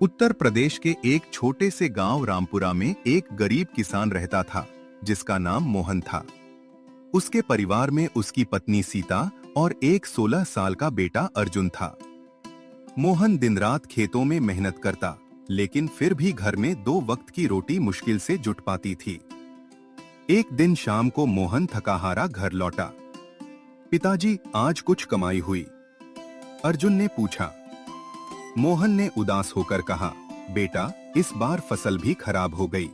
उत्तर प्रदेश के एक छोटे से गांव रामपुरा में एक गरीब किसान रहता था जिसका नाम मोहन था। उसके परिवार में उसकी पत्नी सीता और एक 16 साल का बेटा अर्जुन था। मोहन दिन रात खेतों में मेहनत करता, लेकिन फिर भी घर में 2 वक्त की रोटी मुश्किल से जुट पाती थी। एक दिन शाम को मोहन थकाहारा घर लौटा। पिताजी, आज कुछ कमाई हुई? अर्जुन ने पूछा। मोहन ने उदास होकर कहा, बेटा, इस बार फसल भी खराब हो गई।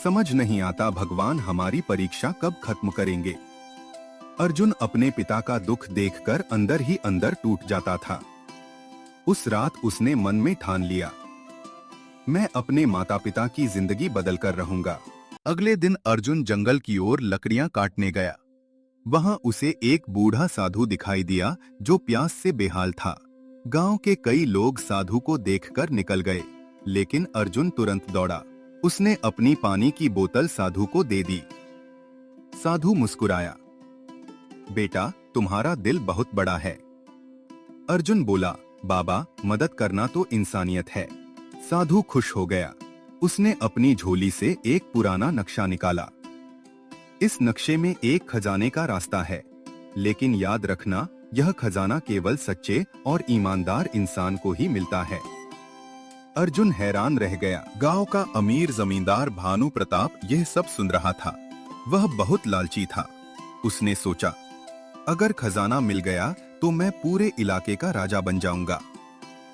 समझ नहीं आता भगवान हमारी परीक्षा कब खत्म करेंगे। अर्जुन अपने पिता का दुख देखकर अंदर ही अंदर टूट जाता था। उस रात उसने मन में ठान लिया, मैं अपने माता पिता की जिंदगी बदल कर रहूंगा। अगले दिन अर्जुन जंगल की ओर लकड़ियां काटने गया। वहां उसे एक बूढ़ा साधु दिखाई दिया जो प्यास से बेहाल था। गांव के कई लोग साधु को देखकर निकल गए, लेकिन अर्जुन तुरंत दौड़ा। उसने अपनी पानी की बोतल साधु को दे दी। साधु मुस्कुराया, बेटा, तुम्हारा दिल बहुत बड़ा है। अर्जुन बोला, बाबा, मदद करना तो इंसानियत है। साधु खुश हो गया। उसने अपनी झोली से एक पुराना नक्शा निकाला। इस नक्शे में एक खजाने का रास्ता है, लेकिन याद रखना, यह खजाना केवल सच्चे और ईमानदार इंसान को ही मिलता है। अर्जुन हैरान रह गया। गांव का अमीर जमींदार भानु प्रताप यह सब सुन रहा था। वह बहुत लालची था। उसने सोचा, अगर खजाना मिल गया तो मैं पूरे इलाके का राजा बन जाऊंगा।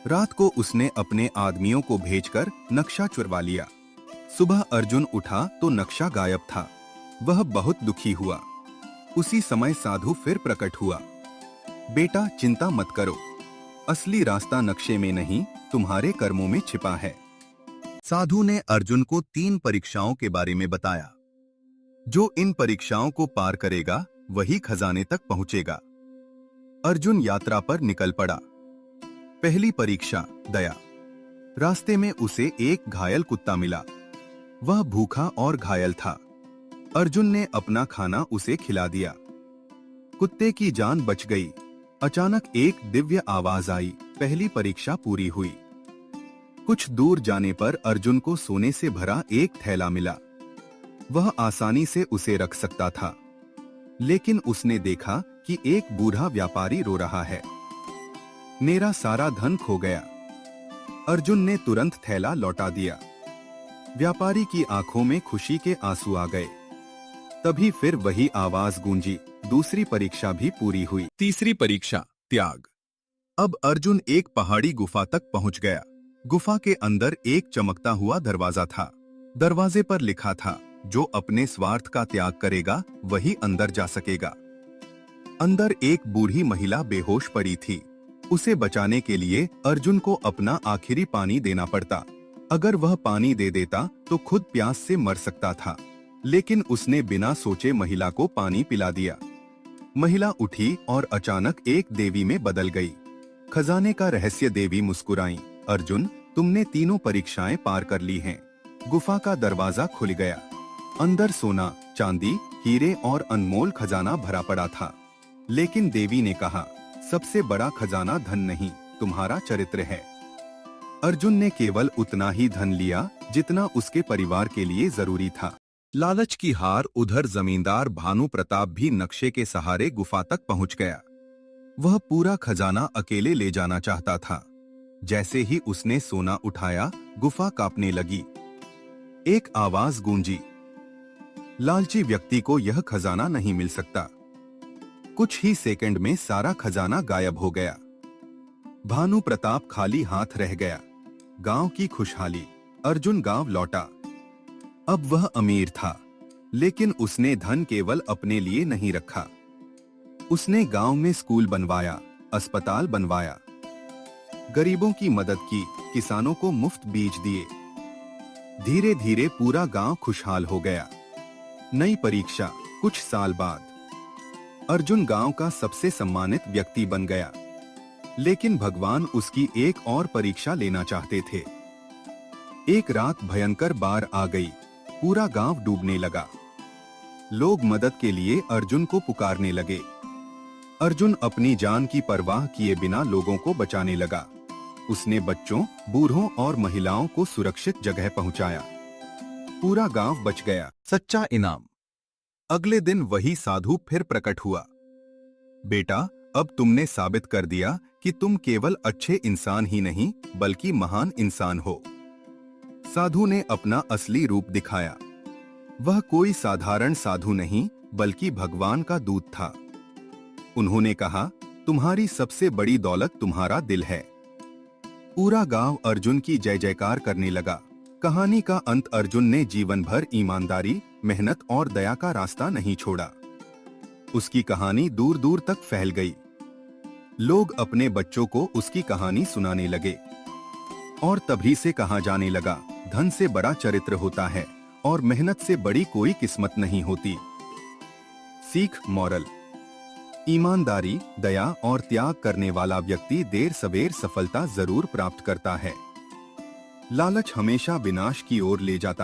रात को उसने अपने आदमियों को भेजकर नक्शा चुरवा लिया। सुबह अर्जुन उठा तो नक्शा गायब था। वह बहुत दुखी हुआ। उसी समय साधु फिर प्रकट हुआ। बेटा, चिंता मत करो, असली रास्ता नक्शे में नहीं, तुम्हारे कर्मों में छिपा है। साधु ने अर्जुन को 3 परीक्षाओं के बारे में बताया। जो इन परीक्षाओं को पार करेगा वही खजाने तक पहुंचेगा। अर्जुन यात्रा पर निकल पड़ा। पहली परीक्षा, दया। रास्ते में उसे एक घायल कुत्ता मिला। वह भूखा और घायल था। अर्जुन ने अपना खाना उसे खिला दिया। कुत्ते की जान बच गई। अचानक एक दिव्य आवाज आई, पहली परीक्षा पूरी हुई। कुछ दूर जाने पर अर्जुन को सोने से भरा एक थैला मिला। वह आसानी से उसे रख सकता था, लेकिन उसने देखा कि एक बूढ़ा व्यापारी रो रहा है। मेरा सारा धन खो गया। अर्जुन ने तुरंत थैला लौटा दिया। व्यापारी की आंखों में खुशी के आंसू आ गए। तभी फिर वही आवाज गूंजी, दूसरी परीक्षा भी पूरी हुई। तीसरी परीक्षा, त्याग। अब अर्जुन एक पहाड़ी गुफा तक पहुंच गया। गुफा के अंदर एक चमकता हुआ दरवाजा था। दरवाजे पर लिखा था, जो अपने स्वार्थ का त्याग करेगा वही अंदर जा सकेगा। अंदर एक बूढ़ी महिला बेहोश पड़ी थी। उसे बचाने के लिए अर्जुन को अपना आखिरी पानी देना पड़ता। अगर वह पानी दे देता तो खुद प्यास से मर सकता था, लेकिन उसने बिना सोचे महिला को पानी पिला दिया। महिला उठी और अचानक एक देवी में बदल गई। खजाने का रहस्य देवी मुस्कुराई, अर्जुन, तुमने तीनों परीक्षाएं पार कर ली हैं। गुफा का दरवाजा खुल गया। अंदर सोना, चांदी, हीरे और अनमोल खजाना भरा पड़ा था। लेकिन देवी ने कहा, सबसे बड़ा खजाना धन नहीं, तुम्हारा चरित्र है। अर्जुन ने केवल उतना ही धन लिया जितना उसके परिवार के लिए जरूरी था। लालच की हार। उधर जमींदार भानु प्रताप भी नक्शे के सहारे गुफा तक पहुंच गया। वह पूरा खजाना अकेले ले जाना चाहता था। जैसे ही उसने सोना उठाया, गुफा कांपने लगी। एक आवाज गूंजी, लालची व्यक्ति को यह खजाना नहीं मिल सकता। कुछ ही सेकंड में सारा खजाना गायब हो गया। भानु प्रताप खाली हाथ रह गया। गांव की खुशहाली। अर्जुन गांव लौटा। अब वह अमीर था, लेकिन उसने धन केवल अपने लिए नहीं रखा। उसने गांव में स्कूल बनवाया, अस्पताल बनवाया, गरीबों की मदद की, किसानों को मुफ्त बीज दिए। धीरे धीरे पूरा गांव खुशहाल हो गया। नई परीक्षा। कुछ साल बाद अर्जुन गांव का सबसे सम्मानित व्यक्ति बन गया, लेकिन भगवान उसकी एक और परीक्षा लेना चाहते थे। एक रात भयंकर बाढ़ आ गई। पूरा गांव डूबने लगा। लोग मदद के लिए अर्जुन को पुकारने लगे। अर्जुन अपनी जान की परवाह किए बिना लोगों को बचाने लगा। उसने बच्चों, बूढ़ों और महिलाओं को सुरक्षित जगह पहुंचाया। पूरा गांव बच गया। सच्चा इनाम। अगले दिन वही साधु फिर प्रकट हुआ। बेटा, अब तुमने साबित कर दिया कि तुम केवल अच्छे इंसान ही नहीं बल्कि महान इंसान हो। साधु ने अपना असली रूप दिखाया। वह कोई साधारण साधु नहीं बल्कि भगवान का दूत था। उन्होंने कहा, तुम्हारी सबसे बड़ी दौलत तुम्हारा दिल है। पूरा गांव अर्जुन की जय जयकार करने लगा। कहानी का अंत, अर्जुन ने जीवन भर ईमानदारी, मेहनत और दया का रास्ता नहीं छोड़ा। उसकी कहानी दूर दूर तक फैल गई। लोग अपने बच्चों को उसकी कहानी सुनाने लगे और तभी से कहा जाने लगा, धन से बड़ा चरित्र होता है और मेहनत से बड़ी कोई किस्मत नहीं होती। सीख, मॉरल। ईमानदारी, दया और त्याग करने वाला व्यक्ति देर सवेर सफलता जरूर प्राप्त करता है। लालच हमेशा विनाश की ओर ले जाता है।